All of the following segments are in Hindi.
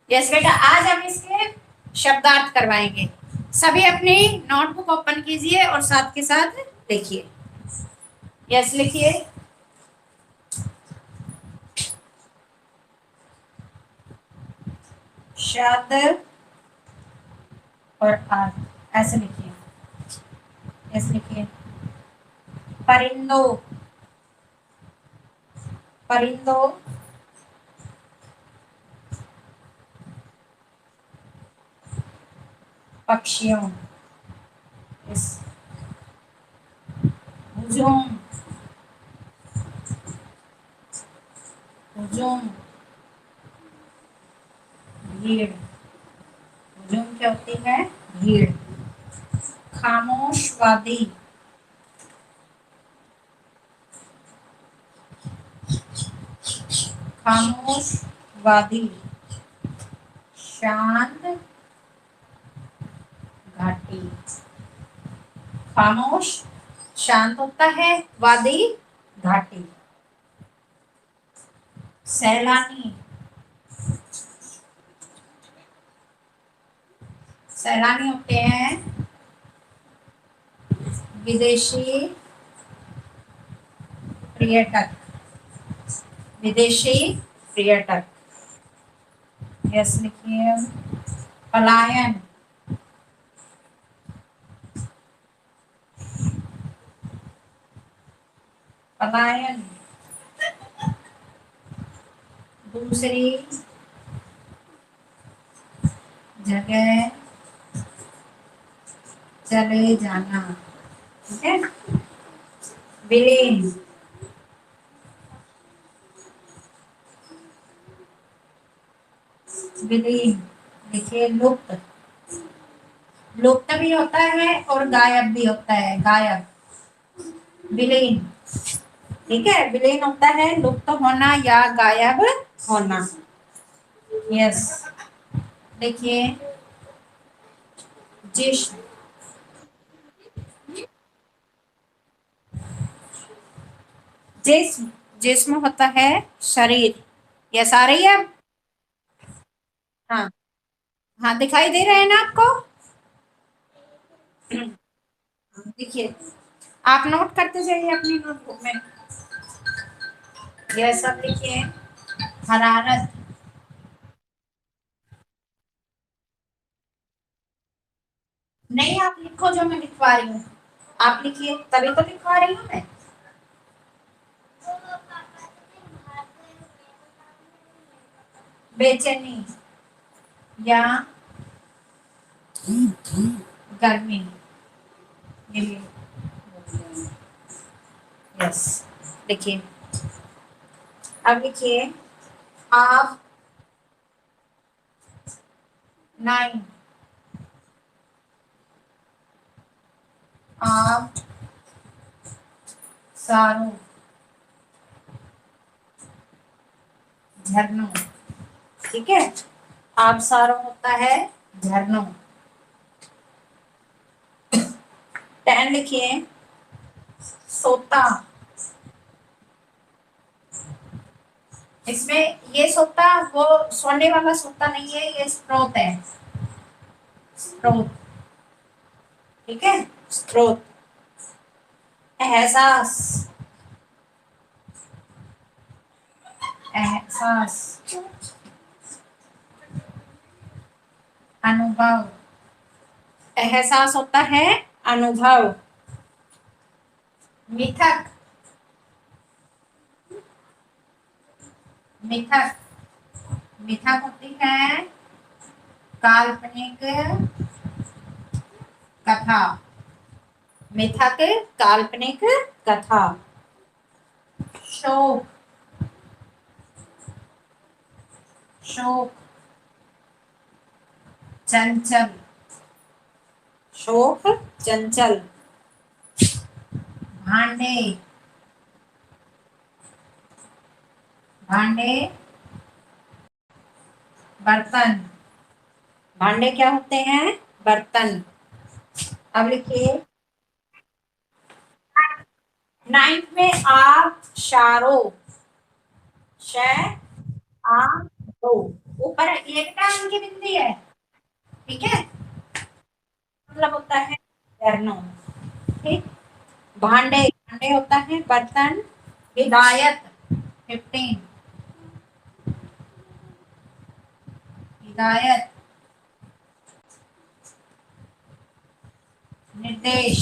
यस बेटा, आज हम इसके शब्दार्थ करवाएंगे। सभी अपनी नोटबुक ओपन कीजिए और साथ के साथ लिखिए। यस लिखिए। शब्द और अर्थ ऐसे लिखिए। यस लिखिए। परिंदों, परिंदों, पक्षियों। यस। हुजूम, हुजूम, भीड़। हुजूम क्या होती है? भीड़। खामोशवादी, खामोशवादी। शांत घाटी। खामोश शांत होता है, वादी घाटी। सैलानी, सैलानी होते हैं विदेशी पर्यटक, विदेशी पर्यटक। यस लिखिए। पलायन, पलायन दूसरी जगह चले जाना। ठीक है। विलीन, विलीन देखिए। लुप्त, लुप्त भी होता है और गायब भी होता है, गायब। विलीन, ठीक है। विलीन होता है लुप्त होना या गायब होना। यस देखिए। जिस्म, जिस्म, जिस्म होता है शरीर। यस आ रही है अब? हाँ, हाँ दिखाई दे रहे हैं ना आपको? देखिए, आप नोट करते जाइए अपनी नोटबुक में। यह सब लिखिए। हरारत, नहीं आप लिखो जो मैं लिखवा रही हूँ। आप लिखिए तभी तो लिखवा रही हूँ मैं। बेचैनी या गर्मी। ये भी यस लिखिए। अब लिखिए। आप नाइन, आप सारों, झरनों। ठीक है। आप सारों होता है झरनों। 10 लिखिए। सोता, इसमें ये सोता वो सोने वाला सोता नहीं है, ये स्रोत है। स्रोत, ठीक है। स्रोत। एहसास, एहसास। अनुभव, एहसास होता है अनुभव। मिथक, मिथक, मिथक होती है काल्पनिक कथा। मिथक काल्पनिक कथा। शोक, शोक चंचल, शोक चंचल। भांडे, भांडे बर्तन। भांडे क्या होते हैं? बर्तन। अब लिखिए। 9th में आप शारो, श आ रो, ऊपर एक टाइम की बिंदी है, ठीक है, मतलब होता है तैरना, ठीक। भांडे, भांडे होता है बर्तन। हिदायत 15, हिदायत निर्देश,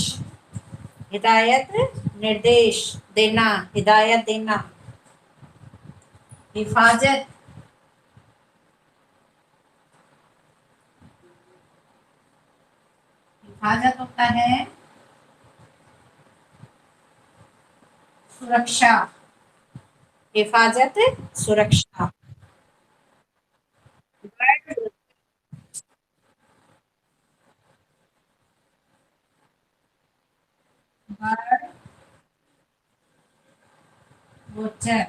हिदायत निर्देश देना, हिदायत देना। हिफाजत, हिफाजत होता है सुरक्षा, हिफाजत सुरक्षा। बर्ड वॉचर,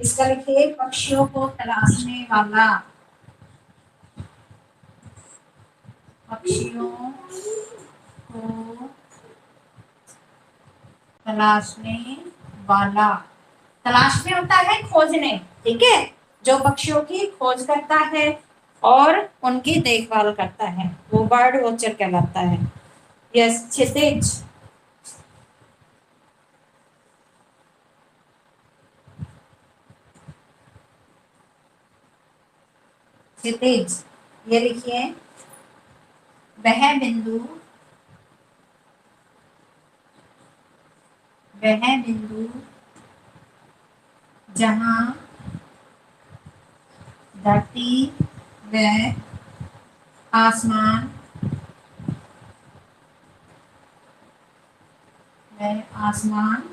इसका लिखिए पक्षियों को तलाशने वाला, पक्षियों को तलाशने वाला। तलाशने होता है खोजने, ठीक है, जो पक्षियों की खोज करता है और उनकी देखभाल करता है वो बर्ड वॉचर कहलाता है। यस, क्षितिज, क्षितिज, ये लिखिए वह बिंदु, वह बिंदु जहां धरती व आसमान, व आसमान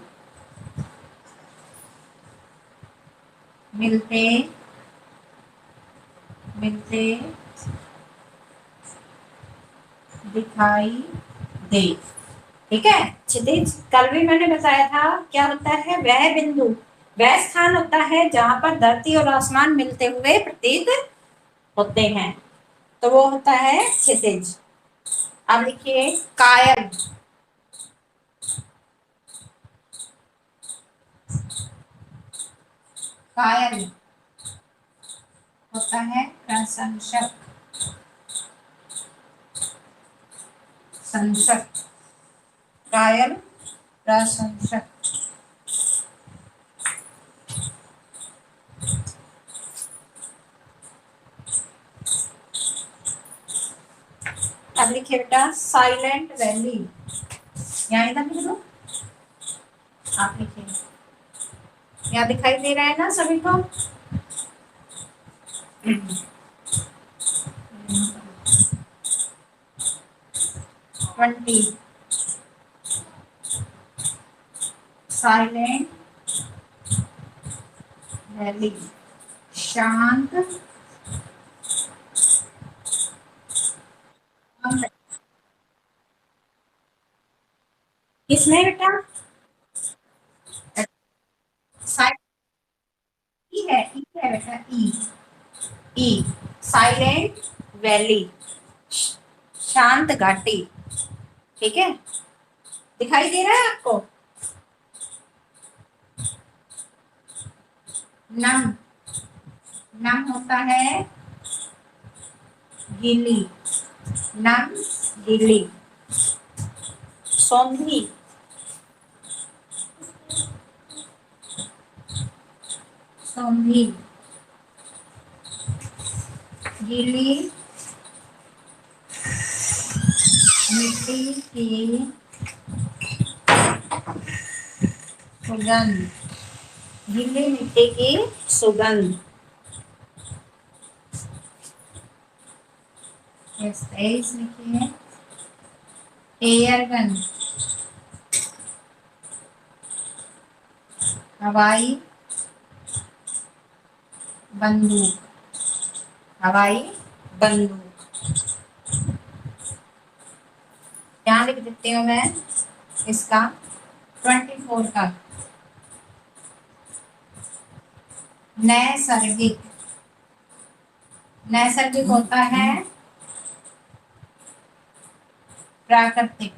मिलते, मिलते दिखाई दे, ठीक है। क्षितिज कल भी मैंने बताया था क्या होता है, वह बिंदु, वह स्थान होता है जहां पर धरती और आसमान मिलते हुए प्रतीत होते हैं, तो वो होता है क्षितिज। अब लिखिए कायल, कायल होता है प्रशंसक, संसक, कायल प्रशंसक। अब लिखिए बेटा साइलेंट वैली, यहाँ इधर लिख दो, आप लिखिए, यहाँ दिखाई दे रहा है ना सभी को। 20 साइलेंट वैली, शांत, किसमें बेटा, ई है, ई है बेटा, ई, ई साइलेंट वैली, शांत घाटी, ठीक है, दिखाई दे रहा है आपको। नम, नम होता है गीली, नम गीली। सौंधी, सौंधी गीली मिट्टी की सुगंध, गीली मिट्टी की सुगंध। तेईस लिखिए एयरगन, हवाई बंदूक, हवाई बंदूक। यहाँ लिख देती हूँ मैं इसका 24 का। नैसर्गिक, नैसर्गिक होता है प्राकृतिक,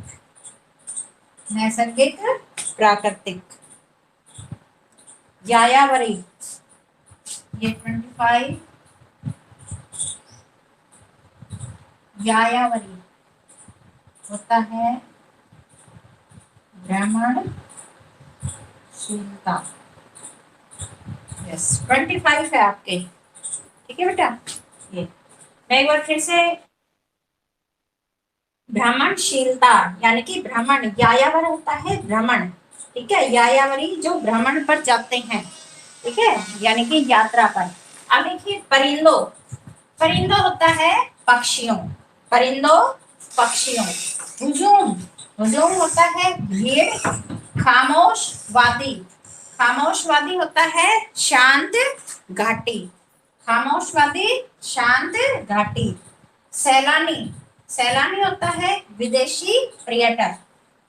नैसर्गिक प्राकृतिक। यायावरी, ये 25 यायावरी होता है भ्रमणशीलता। यस, 25 है आपके। ठीक है बेटा। ये मैं एक बार फिर से, भ्रमणशीलता यानी कि भ्रमण, यायावर होता है भ्रमण। ठीक है, यायावरी जो भ्रमण पर जाते हैं। ठीक है, यानी कि यात्रा पर। अब देखिए परिंदो, परिंदो होता है पक्षियों, परिंदो पक्षियों। हुजूम, हुजूम होता है भीड़। खामोश वादी, खामोश वादी होता है शांत घाटी, खामोश वादी शांत घाटी। सैलानी, सैलानी होता है विदेशी पर्यटक।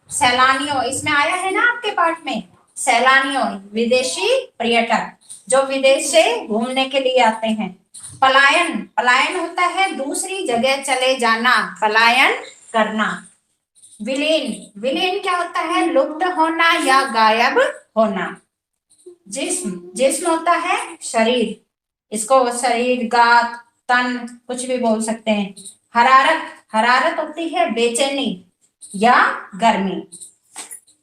सैलानियों इसमें आया है ना आपके पाठ में, सैलानियों विदेशी पर्यटक जो विदेश से घूमने के लिए आते हैं। पलायन, पलायन होता है दूसरी जगह चले जाना, पलायन करना। विलीन, विलीन क्या होता है, लुप्त होना या गायब होना। जिस्म, जिस्म होता है शरीर, इसको शरीर, गात, तन कुछ भी बोल सकते हैं। हरारत, हरारत होती है बेचैनी या गर्मी।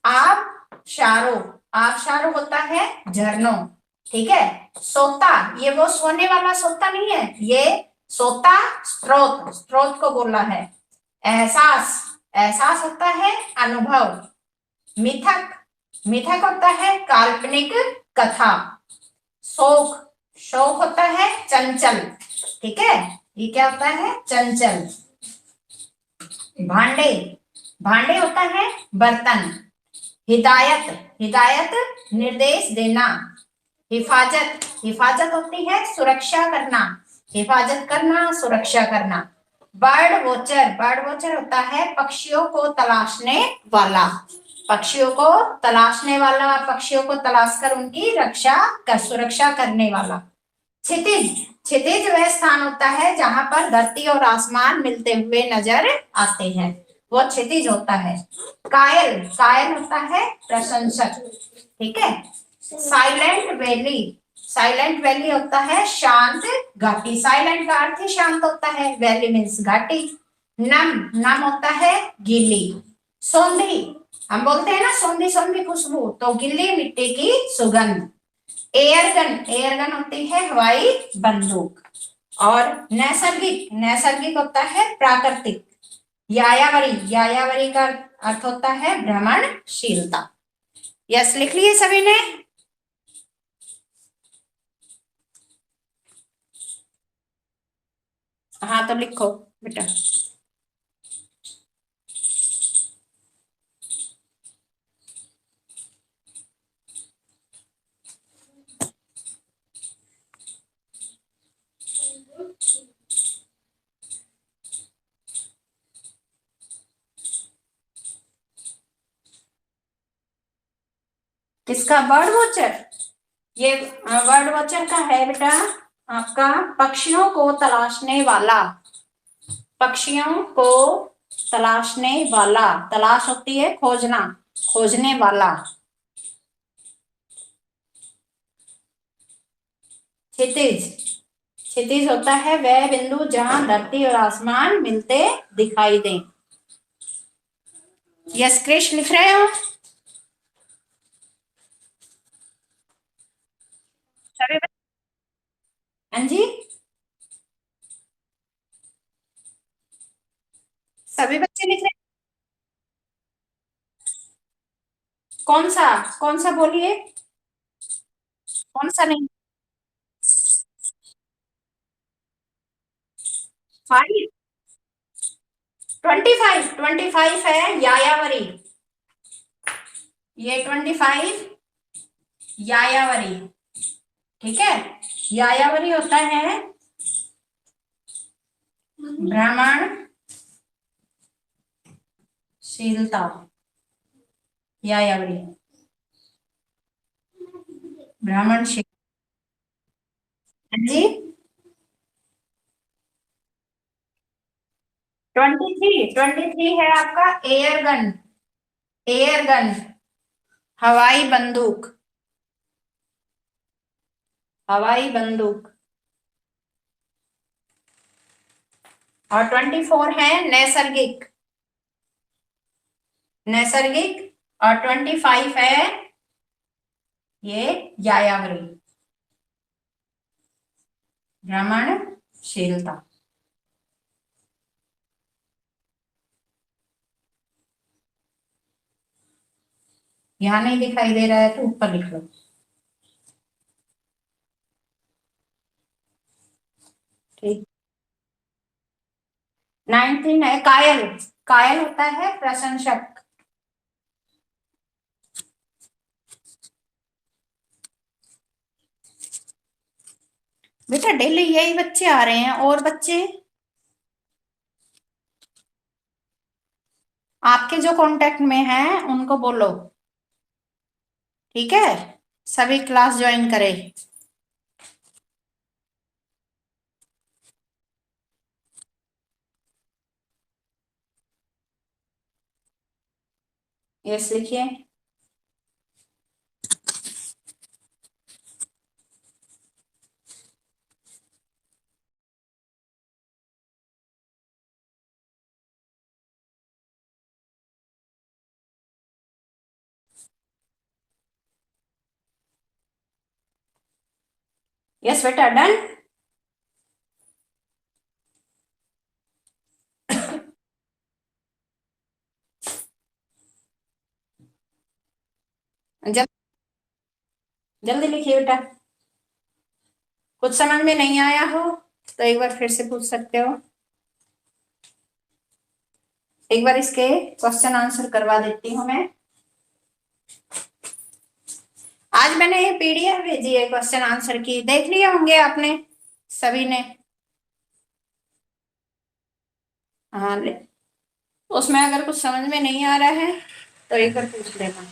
आबशारो, आबशारो होता है झरनों। ठीक है। सोता, ये वो सोने वाला सोता नहीं है, ये सोता स्रोत, स्रोत को बोला है। एहसास, एहसास होता है अनुभव। मिथक, मिथक होता है काल्पनिक कथा। शोक, शोक होता है चंचल। ठीक है, ये क्या होता है, चंचल। भांडे, भांडे होता है बर्तन। हिदायत, हिदायत निर्देश देना। हिफाजत, हिफाजत होती है सुरक्षा करना, हिफाजत करना, सुरक्षा करना। बर्ड वॉचर, बर्ड वॉचर होता है पक्षियों को तलाशने वाला, पक्षियों को तलाशने वाला, पक्षियों को तलाश कर उनकी रक्षा कर, सुरक्षा करने वाला। क्षितिज, क्षितिज वह स्थान होता है जहां पर धरती और आसमान मिलते हुए नजर आते हैं, वो क्षितिज होता है। कायल, कायल होता है प्रशंसक। ठीक है। साइलेंट वैली, साइलेंट वैली होता है शांत घाटी, साइलेंट का अर्थ ही शांत होता है, वैली मीन्स घाटी। नम, नम होता है गीली। सौंधी, हम बोलते हैं ना सौंधी सौंधी खुशबू, तो गीली मिट्टी की सुगंध। एयरगन, एयरगन होती है हवाई बंदूक। और नैसर्गिक, नैसर्गिक होता है प्राकृतिक। यायावरी, यायावरी का अर्थ होता है भ्रमणशीलता। यस, लिख लिए सभी ने। हाँ तो लिखो बेटा। किसका, बर्ड वॉचर, ये बर्ड वॉचर का है बेटा आपका पक्षियों को तलाशने वाला, पक्षियों को तलाशने वाला, तलाश होती है खोजना, खोजने वाला। क्षितिज, क्षितिज होता है वह बिंदु जहां धरती और आसमान मिलते दिखाई दें। यस क्रिश, लिख रहे हो सभी? हाँ जी, सभी बच्चे लिख रहे हैं। कौन सा, कौन सा बोलिए, कौन सा नहीं? 5, 25, 25 है यायावरी, ये 25 यायावरी। ठीक है, यायावरी होता है भ्रमणशीलता, यायावरी भ्रमणशील। जी, 23, 23 है आपका एयरगन, एयरगन हवाई बंदूक, हवाई बंदूक। और 24 है नैसर्गिक, नैसर्गिक। और 25 है ये यायावरी, भ्रमणशीलता। यहां नहीं दिखाई दे रहा है तो ऊपर लिख लो। ठीक। 19 है कायल, कायल होता है प्रशंसक। बेटा डेली यही बच्चे आ रहे हैं, और बच्चे आपके जो कांटेक्ट में हैं उनको बोलो, ठीक है, सभी क्लास ज्वाइन करें। यस लिखिए। यस बेटा डन। जल्दी जल्दी लिखिए बेटा। कुछ समझ में नहीं आया हो तो एक बार फिर से पूछ सकते हो। एक बार इसके क्वेश्चन आंसर करवा देती हूँ मैं। आज मैंने ये पीडीएफ भेजी है क्वेश्चन आंसर की, देख लिए होंगे आपने सभी ने। हाँ उसमें अगर कुछ समझ में नहीं आ रहा है तो एक बार पूछ लेना।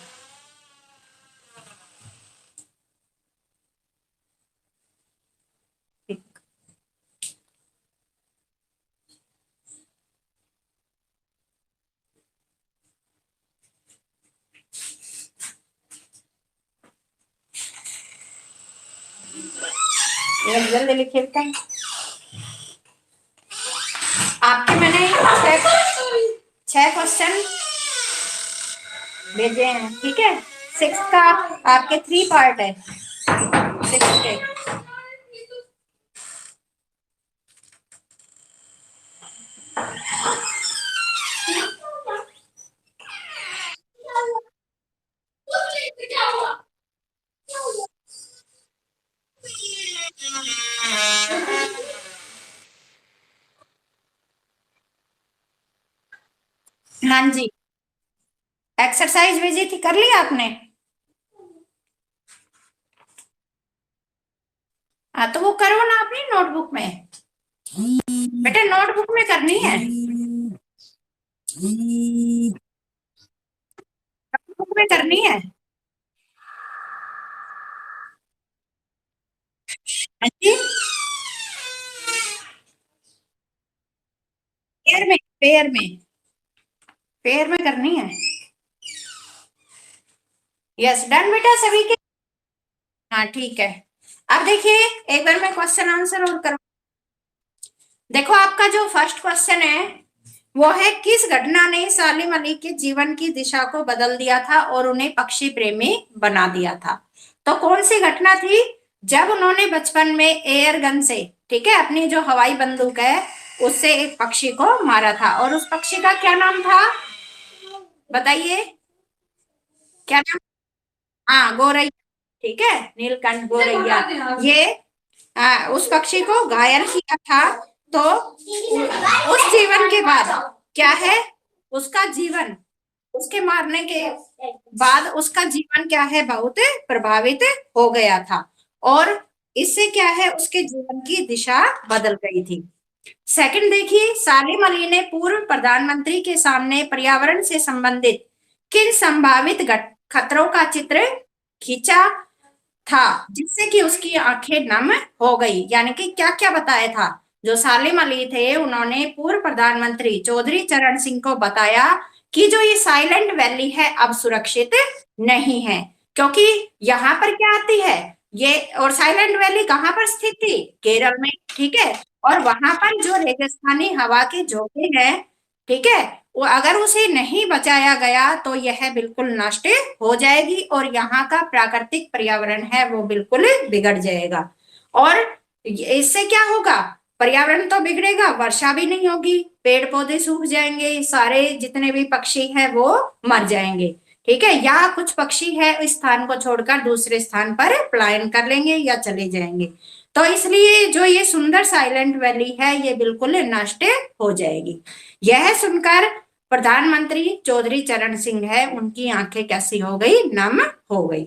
जल्दी लिखिए बेटा। आपके मैंने छह क्वेश्चन भेजे हैं, ठीक है। 6 का आपके 3 पार्ट है, 6 के। हाँ जी, एक्सरसाइज भेजी थी, कर लिया आपने? हाँ तो वो करो ना अपनी नोटबुक में, बेटा नोटबुक में करनी है, नोटबुक में करनी है। हाँ जी, पेयर में, पेयर में, पेयर में करनी है। यस डन बेटा सभी के। हाँ ठीक है। अब देखिए एक बार मैं क्वेश्चन आंसर और कर। देखो आपका जो फर्स्ट क्वेश्चन है वो है, किस घटना ने सालिम अली के जीवन की दिशा को बदल दिया था और उन्हें पक्षी प्रेमी बना दिया था? तो कौन सी घटना थी? जब उन्होंने बचपन में एयर गन से, ठीक है, अपनी जो हवाई बंदूक है उससे एक पक्षी को मारा था, और उस पक्षी का क्या नाम था बताइए, क्या नाम? हाँ गोरैया, ठीक है, नीलकंठ गोरैया। ये उस पक्षी को घायल किया था। तो उस जीवन के बाद क्या है, उसका जीवन, उसके मारने के बाद उसका जीवन क्या है, बहुत प्रभावित हो गया था, और इससे क्या है, उसके जीवन की दिशा बदल गई थी। सेकंड देखिए, सालिम अली ने पूर्व प्रधानमंत्री के सामने पर्यावरण से संबंधित किन संभावित खतरों का चित्र खींचा था जिससे कि उसकी आंखें नम हो गई? यानी कि क्या क्या बताया था? जो सालिम अली थे उन्होंने पूर्व प्रधानमंत्री चौधरी चरण सिंह को बताया कि जो ये साइलेंट वैली है अब सुरक्षित नहीं है, क्योंकि यहाँ पर क्या आती है, ये और साइलेंट वैली कहाँ पर स्थित थी? केरल में, ठीक है। और वहां पर जो रेगिस्तानी हवा के झोंके हैं, ठीक है, वो अगर उसे नहीं बचाया गया तो यह बिल्कुल नष्ट हो जाएगी और यहाँ का प्राकृतिक पर्यावरण है वो बिल्कुल बिगड़ जाएगा। और इससे क्या होगा? पर्यावरण तो बिगड़ेगा, वर्षा भी नहीं होगी, पेड़ पौधे सूख जाएंगे, सारे जितने भी पक्षी हैं वो मर जाएंगे, ठीक है। या कुछ पक्षी है इस स्थान को छोड़कर दूसरे स्थान पर पलायन कर लेंगे या चले जाएंगे। तो इसलिए जो ये सुंदर साइलेंट वैली है ये बिल्कुल नष्ट हो जाएगी। यह सुनकर प्रधानमंत्री चौधरी चरण सिंह है, उनकी आंखें कैसी हो गई? नम हो गई।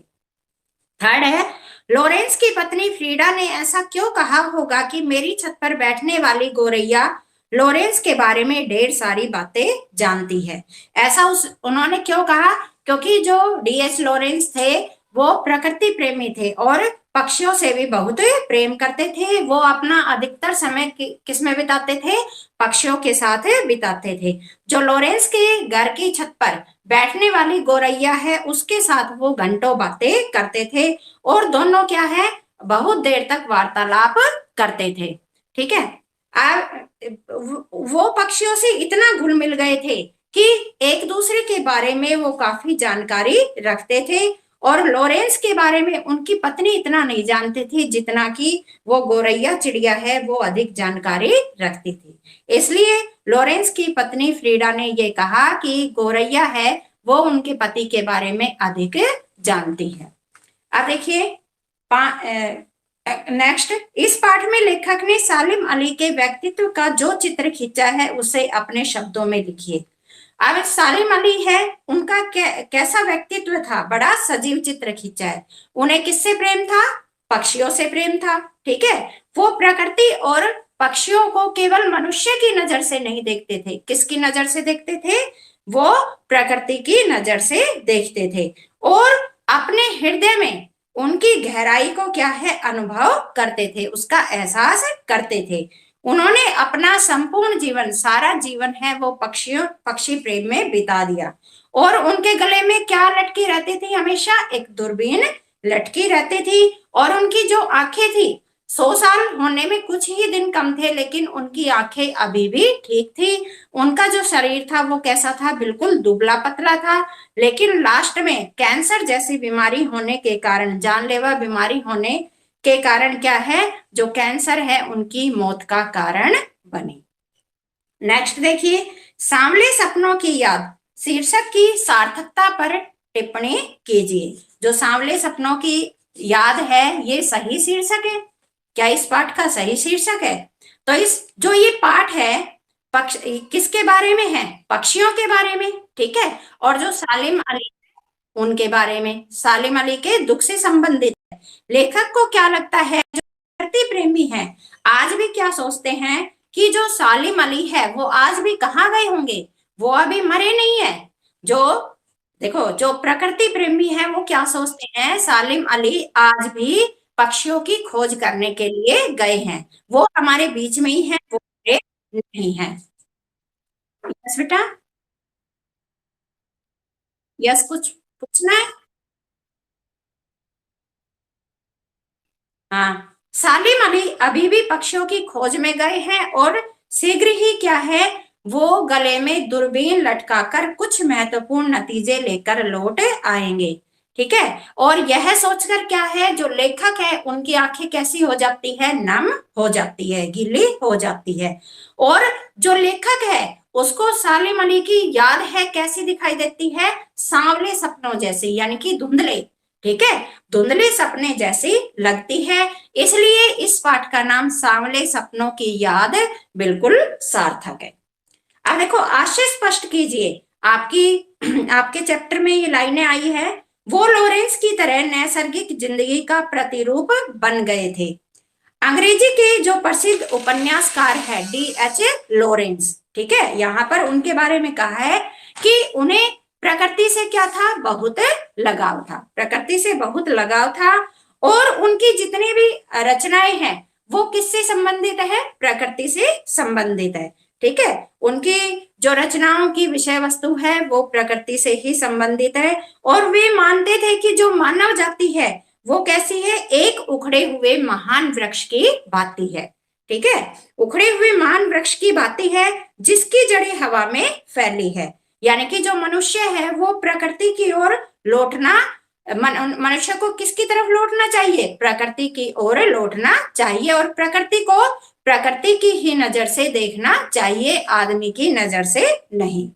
थर्ड है, लॉरेंस की पत्नी फ्रीडा ने ऐसा क्यों कहा होगा कि मेरी छत पर बैठने वाली गोरैया लॉरेंस के बारे में ढेर सारी बातें जानती है। ऐसा उन्होंने क्यों कहा? क्योंकि जो डीएस लॉरेंस थे वो प्रकृति प्रेमी थे और पक्षियों से भी बहुत प्रेम करते थे। वो अपना अधिकतर समय किस में बिताते थे? पक्षियों के साथ बिताते थे। जो लॉरेंस के घर की छत पर बैठने वाली गोरैया है उसके साथ वो घंटों बातें करते थे और दोनों क्या है, बहुत देर तक वार्तालाप करते थे, ठीक है। वो पक्षियों से इतना घुल मिल गए थे कि एक दूसरे के बारे में वो काफी जानकारी रखते थे और लॉरेंस के बारे में उनकी पत्नी इतना नहीं जानती थी जितना कि वो गोरैया चिड़िया है वो अधिक जानकारी रखती थी। इसलिए लॉरेंस की पत्नी फ्रीडा ने ये कहा कि गोरैया है वो उनके पति के बारे में अधिक जानती है। अब देखिए नेक्स्ट, इस पाठ में लेखक ने सालिम अली के व्यक्तित्व का जो चित्र खींचा है उसे अपने शब्दों में लिखिए। अब सालिम अली है, उनका कैसा व्यक्तित्व था? बड़ा सजीव चित्र खींचा है। उन्हें किससे प्रेम था? पक्षियों से प्रेम था, ठीक है। वो प्रकृति और पक्षियों को केवल मनुष्य की नजर से नहीं देखते थे। किसकी नजर से देखते थे? वो प्रकृति की नजर से देखते थे और अपने हृदय में उनकी गहराई को क्या है, अनुभव करते थे, उसका एहसास करते थे। उन्होंने अपना संपूर्ण जीवन, सारा जीवन है वो पक्षी प्रेम में बिता दिया। और उनके गले में क्या लटकी रहती थी? हमेशा एक दूरबीन लटकी रहती थी। और उनकी जो आंखें थी, 100 साल होने में कुछ ही दिन कम थे लेकिन उनकी आंखें अभी भी ठीक थी। उनका जो शरीर था वो कैसा था? बिल्कुल दुबला पतला था। लेकिन लास्ट में कैंसर जैसी बीमारी होने के कारण, जानलेवा बीमारी होने के कारण क्या है, जो कैंसर है उनकी मौत का कारण बनी। नेक्स्ट देखिए, सांवले सपनों की याद शीर्षक की सार्थकता पर टिप्पणी कीजिए। जो सांवले सपनों की याद है ये सही शीर्षक है क्या? इस पाठ का सही शीर्षक है? तो इस जो ये पाठ है किसके बारे में है? पक्षियों के बारे में, ठीक है। और जो सालिम अली उनके बारे में, सालिम अली के दुख से संबंधित है। लेखक को क्या लगता है, जो प्रकृति प्रेमी है आज भी क्या सोचते हैं कि जो सालिम अली है वो आज भी कहाँ गए होंगे? वो अभी मरे नहीं है। जो देखो, जो प्रकृति प्रेमी है वो क्या सोचते हैं, सालिम अली आज भी पक्षियों की खोज करने के लिए गए हैं, वो हमारे बीच में ही है, वो नहीं है। यस बेटा, यस, कुछ पूछना है? हाँ, सालिम अली अभी भी पक्षियों की खोज में गए हैं और शीघ्र ही क्या है, वो गले में दूरबीन लटकाकर कुछ महत्वपूर्ण नतीजे लेकर लौट आएंगे, ठीक है। और यह सोचकर क्या है, जो लेखक है उनकी आंखें कैसी हो जाती है? नम हो जाती है, गीली हो जाती है। और जो लेखक है उसको सालिम अली की याद है कैसी दिखाई देती है? सांवले सपनों जैसी, यानी कि धुंधले, ठीक है, धुंधले सपने जैसी लगती है। इसलिए इस पाठ का नाम सांवले सपनों की याद बिल्कुल सार्थक है। अब देखो, आशय स्पष्ट कीजिए। आपकी आपके चैप्टर में ये लाइनें आई है, वो लॉरेंस की तरह नैसर्गिक जिंदगी का प्रतिरूप बन गए थे। अंग्रेजी के जो प्रसिद्ध उपन्यासकार है डी.एच. लॉरेंस, ठीक है, यहाँ पर उनके बारे में कहा है कि उन्हें प्रकृति से क्या था? बहुत लगाव था, प्रकृति से बहुत लगाव था। और उनकी जितनी भी रचनाएं हैं वो किससे संबंधित है? प्रकृति से संबंधित है, ठीक है। उनकी जो रचनाओं की विषय वस्तु है वो प्रकृति से ही संबंधित है। और वे मानते थे कि जो मानव जाति है वो कैसी है? एक उखड़े हुए महान वृक्ष की भांति है। ठीक है, उखड़े हुए महान वृक्ष की भांति है, जिसकी जड़ें हवा में फैली है। यानी कि जो मनुष्य है वो प्रकृति की ओर लौटना, मनुष्य को किसकी तरफ लौटना चाहिए? प्रकृति की ओर लौटना चाहिए, और प्रकृति को प्रकृति की ही नजर से देखना चाहिए, आदमी की नजर से नहीं।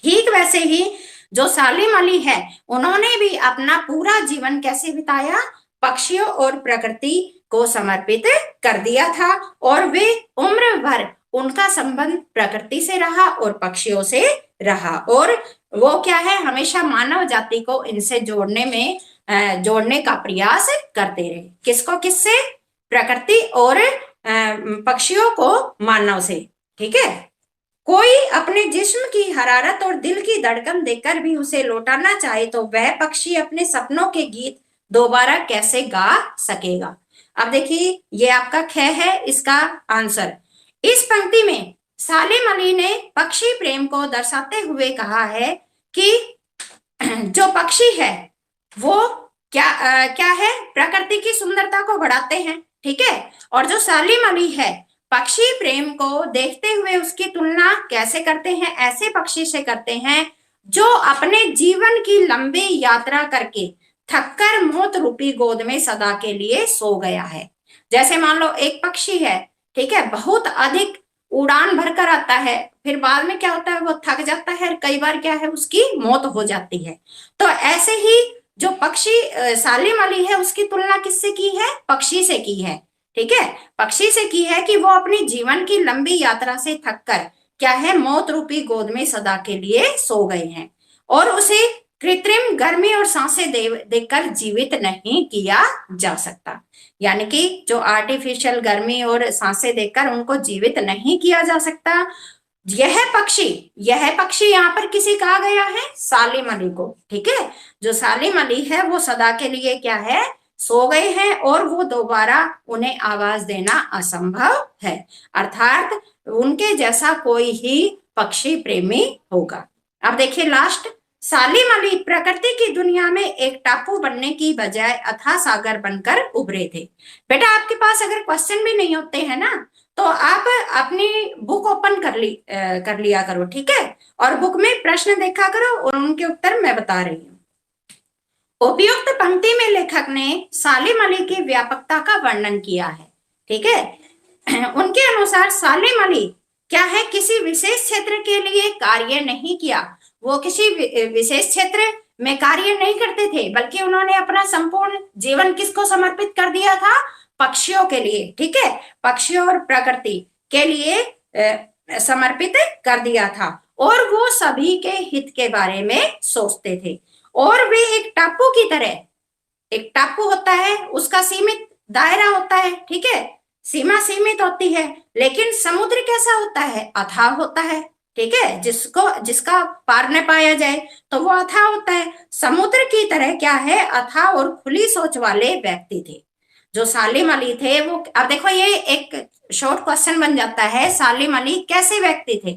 ठीक वैसे ही जो सालिम अली है, उन्होंने भी अपना पूरा जीवन कैसे बिताया? पक्षियों और प्रकृति को समर्पित कर दिया था, और वे उम्र भर उनका संबंध प्रकृति से रहा और पक्षियों से रहा, और वो क्या है, हमेशा मानव जाति को इनसे जोड़ने में जोड़ने का प्रयास करते रहे। किसको? किससे? प्रकृति और पक्षियों को मानव से। ठीक है, कोई अपने जिस्म की हरारत और दिल की धड़कन देखकर भी उसे लौटाना चाहे तो वह पक्षी अपने सपनों के गीत दोबारा कैसे गा सकेगा? अब देखिए, ये आपका ख है इसका आंसर। इस पंक्ति में सालिम अली ने पक्षी प्रेम को दर्शाते हुए कहा है कि जो पक्षी है वो क्या है? प्रकृति की सुंदरता को बढ़ाते हैं। ठीक है, और जो सालिम अली है, पक्षी प्रेम को देखते हुए उसकी तुलना कैसे करते हैं? ऐसे पक्षी से करते हैं जो अपने जीवन की लंबी यात्रा करके थककर मौत रूपी गोद में सदा के लिए सो गया है। जैसे मान लो एक पक्षी है, ठीक है, बहुत अधिक उड़ान भरकर आता है, फिर बाद में क्या होता है? वो थक जाता है, और कई बार क्या है, उसकी मौत हो जाती है। तो ऐसे ही जो पक्षी सालिम अली है, उसकी तुलना किससे की है? पक्षी से की है। ठीक है, पक्षी से की है कि वो अपनी जीवन की लंबी यात्रा से थककर क्या है, मौत रूपी गोद में सदा के लिए सो गए हैं, और उसे कृत्रिम गर्मी और सांसें देकर जीवित नहीं किया जा सकता। यानी कि जो आर्टिफिशियल गर्मी और सांसें देकर उनको जीवित नहीं किया जा सकता। यह पक्षी यहाँ पर किसी कहा गया है? सालिम अली को। ठीक है, जो सालिम अली है वो सदा के लिए क्या है? सो गए हैं, और वो दोबारा उन्हें आवाज देना असंभव है, अर्थात उनके जैसा कोई ही पक्षी प्रेमी होगा। अब देखिए लास्ट, सालिम अली प्रकृति की दुनिया में एक टापू बनने की बजाय अथाह सागर बनकर उभरे थे। बेटा आपके पास अगर क्वेश्चन भी नहीं होते हैं ना, तो आप अपनी बुक ओपन कर लिया करो। ठीक है, और बुक में प्रश्न देखा करो और उनके उत्तर मैं बता रही हूँ। उपयुक्त पंक्ति में लेखक ने सालिम अली की व्यापकता का वर्णन किया है। ठीक है, उनके अनुसार सालिम अली क्या है, किसी विशेष क्षेत्र के लिए कार्य नहीं किया, वो किसी विशेष क्षेत्र में कार्य नहीं करते थे, बल्कि उन्होंने अपना संपूर्ण जीवन किसको समर्पित कर दिया था? पक्षियों के लिए। ठीक है, पक्षियों और प्रकृति के लिए समर्पित कर दिया था, और वो सभी के हित के बारे में सोचते थे, और वे एक टापू की तरह, एक टापू होता है उसका सीमित दायरा होता है। ठीक है, सीमा सीमित होती है, लेकिन समुद्र कैसा होता है? अथाह होता है। ठीक है, जिसका पार न पाया जाए तो वो अथाह होता है। समुद्र की तरह क्या है? अथाह और खुली सोच वाले व्यक्ति थे जो सालिम अली थे। वो अब देखो, ये एक शॉर्ट क्वेश्चन बन जाता है, सालिम अली कैसे व्यक्ति थे?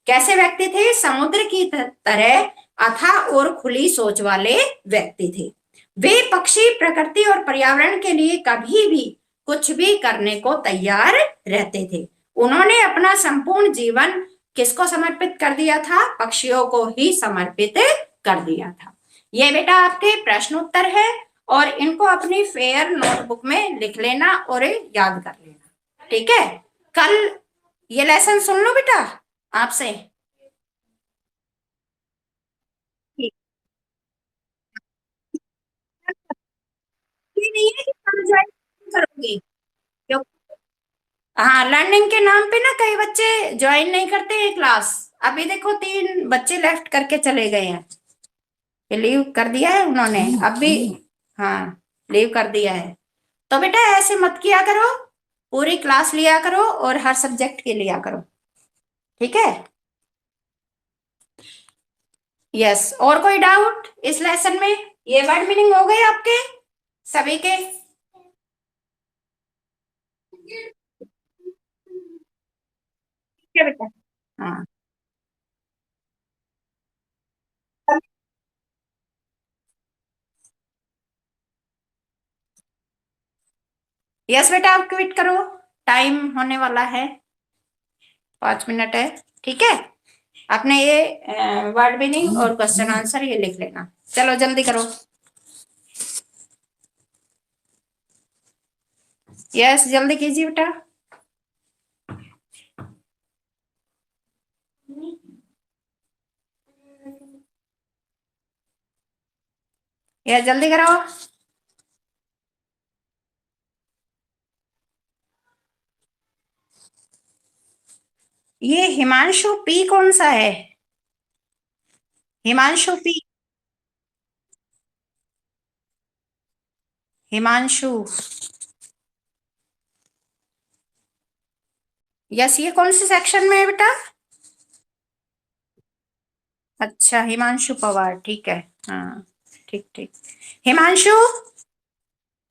कैसे व्यक्ति थे? समुद्र की तरह अथाह और खुली सोच वाले व्यक्ति थे। वे पक्षी, प्रकृति और पर्यावरण के लिए कभी भी कुछ भी करने को तैयार रहते थे। उन्होंने अपना संपूर्ण जीवन किसको समर्पित कर दिया था? पक्षियों को ही समर्पित कर दिया था। ये बेटा आपके प्रश्न उत्तर है, और इनको अपनी फेयर नोटबुक में लिख लेना और याद कर लेना। ठीक है, कल ये लेसन सुन लो बेटा आपसे। ठीक। ये नहीं है कि कल ज्वाइन करोगे, क्योंकि हाँ, लर्निंग के नाम पे ना कई बच्चे ज्वाइन नहीं करते हैं क्लास। अभी देखो 3 बच्चे लेफ्ट करके चले गए हैं, ये लीव कर दिया है उन्होंने अभी। हाँ, लीव कर दिया है। तो बेटा ऐसे मत किया करो, पूरी क्लास लिया करो और हर सब्जेक्ट के लिया करो। ठीक है, यस। और कोई डाउट इस लेसन में? ये वर्ड मीनिंग हो गए आपके सभी के? ठीक है बेटा। हाँ, यस बेटा, आप क्विट करो, टाइम होने वाला है, 5 मिनट है, ठीक है। आपने ये वर्ड मीनिंग और क्वेश्चन आंसर ये लिख लेना। चलो जल्दी करो। यस, जल्दी कीजिए बेटा। यस, जल्दी करो। ये हिमांशु पी कौन सा है? हिमांशु पी, हिमांशु। यस, ये कौन से सेक्शन में है बेटा? अच्छा, हिमांशु पवार, ठीक है। हाँ, ठीक ठीक। हिमांशु,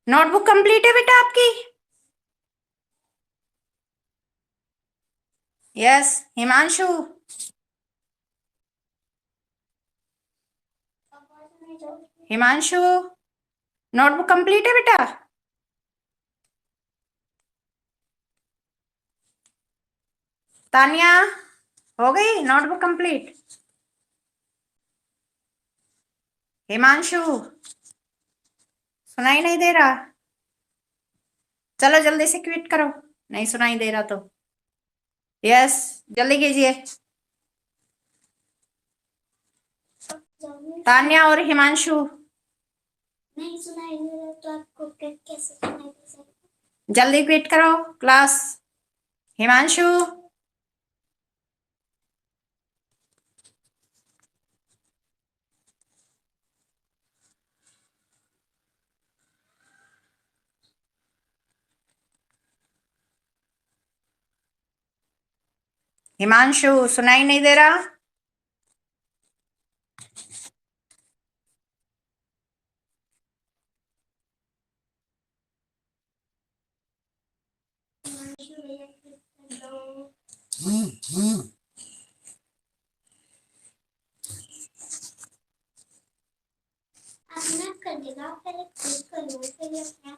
नोटबुक कंप्लीट है बेटा आपकी? Yes, Himanshu. Himanshu, notebook complete है बेटा? तानिया, हो गई नोटबुक कंप्लीट? हिमांशु, सुनाई नहीं दे रहा? चलो जल्दी से क्विट करो, नहीं सुनाई दे रहा तो। यस, जल्दी कीजिए। तान्या और हिमांशु, नहीं सुनाई दे रहा तो आपको कैसे सुनाई दे सकता? जल्दी क्विट करो क्लास। हिमांशु, हिमांशु, सुनाई नहीं दे रहा? आप ना कर देगा, पहले क्लिक करो, फिर अपने